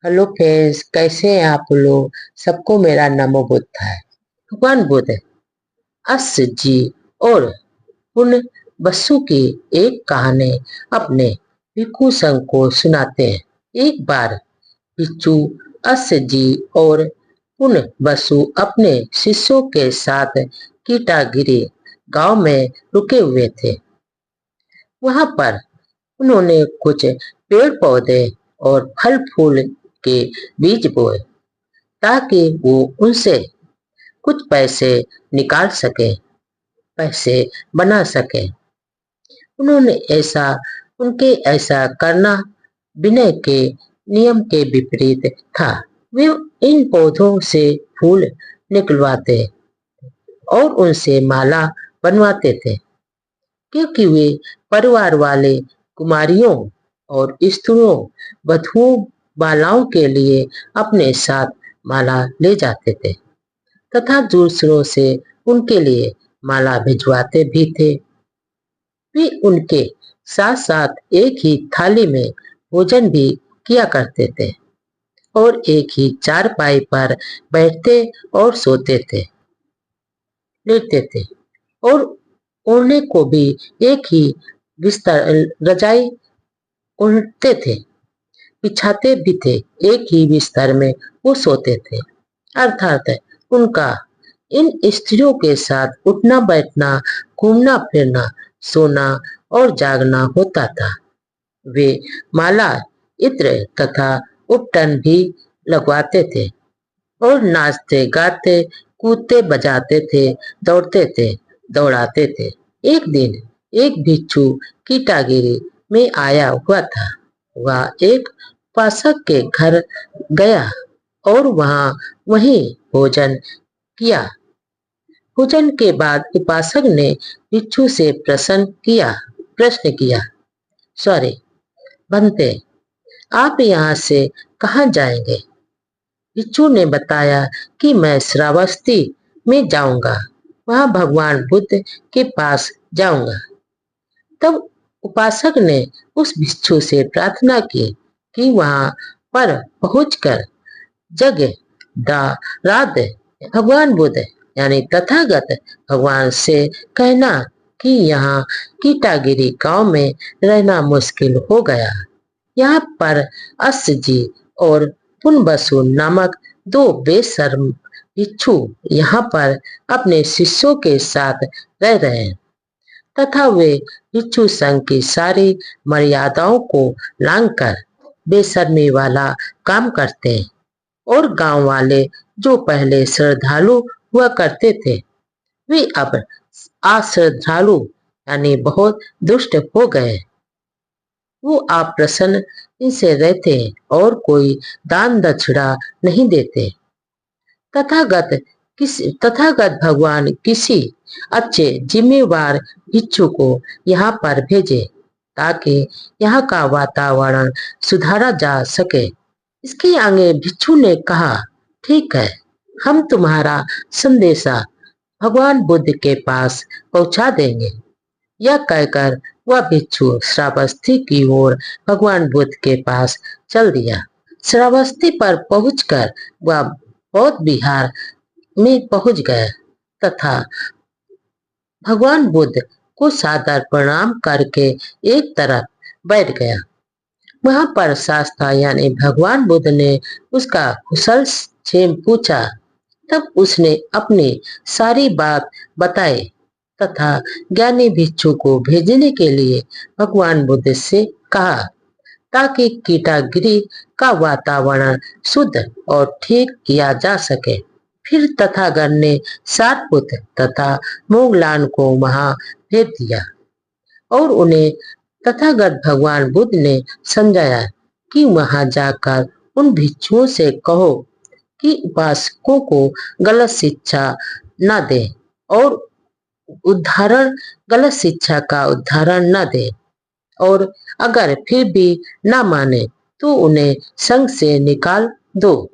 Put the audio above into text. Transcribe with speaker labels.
Speaker 1: Hello friends, कैसे हैं आप लोग। सबको मेरा नमो बुद्ध है। भगवान बुद्ध अस जी और पुण्य बसु की एक कहानी अपने भिक्षु संघ को सुनाते हैं। एक बार भिक्षु अस जी और पुण्य बसु अपने शिष्यों के साथ कीटागिरी गांव में रुके हुए थे। वहां पर उन्होंने कुछ पेड़ पौधे और फल फूल के बीज बोए ताकि वो उनसे कुछ पैसे निकाल सके, पैसे बना सके। उन्होंने ऐसा उनके ऐसा करना विनय के नियम के विपरीत था। वे इन पौधों से फूल निकलवाते और उनसे माला बनवाते थे, क्योंकि वे परिवार वाले कुमारियों और स्त्रियों वधुओं बालाओं के लिए अपने साथ माला ले जाते थे तथा दूसरों से उनके लिए माला भिजवाते भी थे। वे उनके साथ साथ एक ही थाली में भोजन भी किया करते थे और एक ही चारपाई पर बैठते और सोते थे, लेटते थे और ओढ़ने को भी एक ही बिस्तर रजाई ओढ़ते थे, बिछाते भी थे। एक ही बिस्तर में वो सोते थे। अर्थात उनका इन स्त्रियों के साथ उठना बैठना, घूमना फिरना, सोना और जागना होता था। वे माला, इत्र तथा उपटन भी लगवाते थे और नाचते गाते, कूदते बजाते थे, दौड़ते थे, दौड़ाते थे। एक दिन एक भिक्षु कीटागिरी में आया हुआ था। वह एक उपासक के घर गया और वहीं भोजन किया। भोजन के बाद उपासक ने भिक्षु से प्रश्न किया, सॉरी बनते, आप यहाँ से कहाँ जाएंगे। भिक्षु ने बताया कि मैं श्रावस्ती में जाऊंगा, वहां भगवान बुद्ध के पास जाऊंगा। तब उपासक ने उस भिक्षु से प्रार्थना की कि वहां पर पहुंचकर जग रात भगवान बुद्ध यानी तथागत भगवान से कहना कि यहाँ कीटागिरी गांव में रहना मुश्किल हो गया। यहाँ पर अस जी और पुनबसु नामक दो बेशर्म भिक्षु यहाँ पर अपने शिष्यों के साथ रह रहे हैं तथा वे भिक्षु संघ की सारी मर्यादाओं को लांघकर बेशर्मी वाला काम करते हैं और गांव वाले जो पहले श्रद्धालु हुआ करते थे, वे अब अश्रद्धालु यानी बहुत दुष्ट हो गए। वो अप्रसन्न इनसे रहते हैं और कोई दान दक्षिणा नहीं देते। तथागत भगवान किसी अच्छे जिम्मेवार भिक्षु को यहाँ पर भेजे ताकि यहाँ का वातावरण सुधारा जा सके। इसके आगे भिक्षु ने कहा, ठीक है, हम तुम्हारा संदेशा भगवान बुद्ध के पास पहुंचा देंगे। यह कहकर वह भिक्षु श्रावस्ती की ओर भगवान बुद्ध के पास चल दिया। श्रावस्ती पर पहुंचकर वह बौद्ध विहार में पहुंच गया तथा भगवान बुद्ध को सादर प्रणाम करके एक तरफ बैठ गया। वहां पर शास्त्रा यानी भगवान बुद्ध ने उसका कुशल क्षेम पूछा। तब उसने अपनी सारी बात बताई तथा ज्ञानी भिक्षु को भेजने के लिए भगवान बुद्ध से कहा ताकि कीटागिरी का वातावरण शुद्ध और ठीक किया जा सके। फिर तथागत ने सातपुत्र तथा मोगलान को वहां भेज दिया और उन्हें तथागत भगवान बुद्ध ने समझाया कि वहां जाकर उन भिक्षुओं से कहो कि उपासकों को गलत शिक्षा न दे और गलत शिक्षा का उदाहरण न दे और अगर फिर भी न माने तो उन्हें संघ से निकाल दो।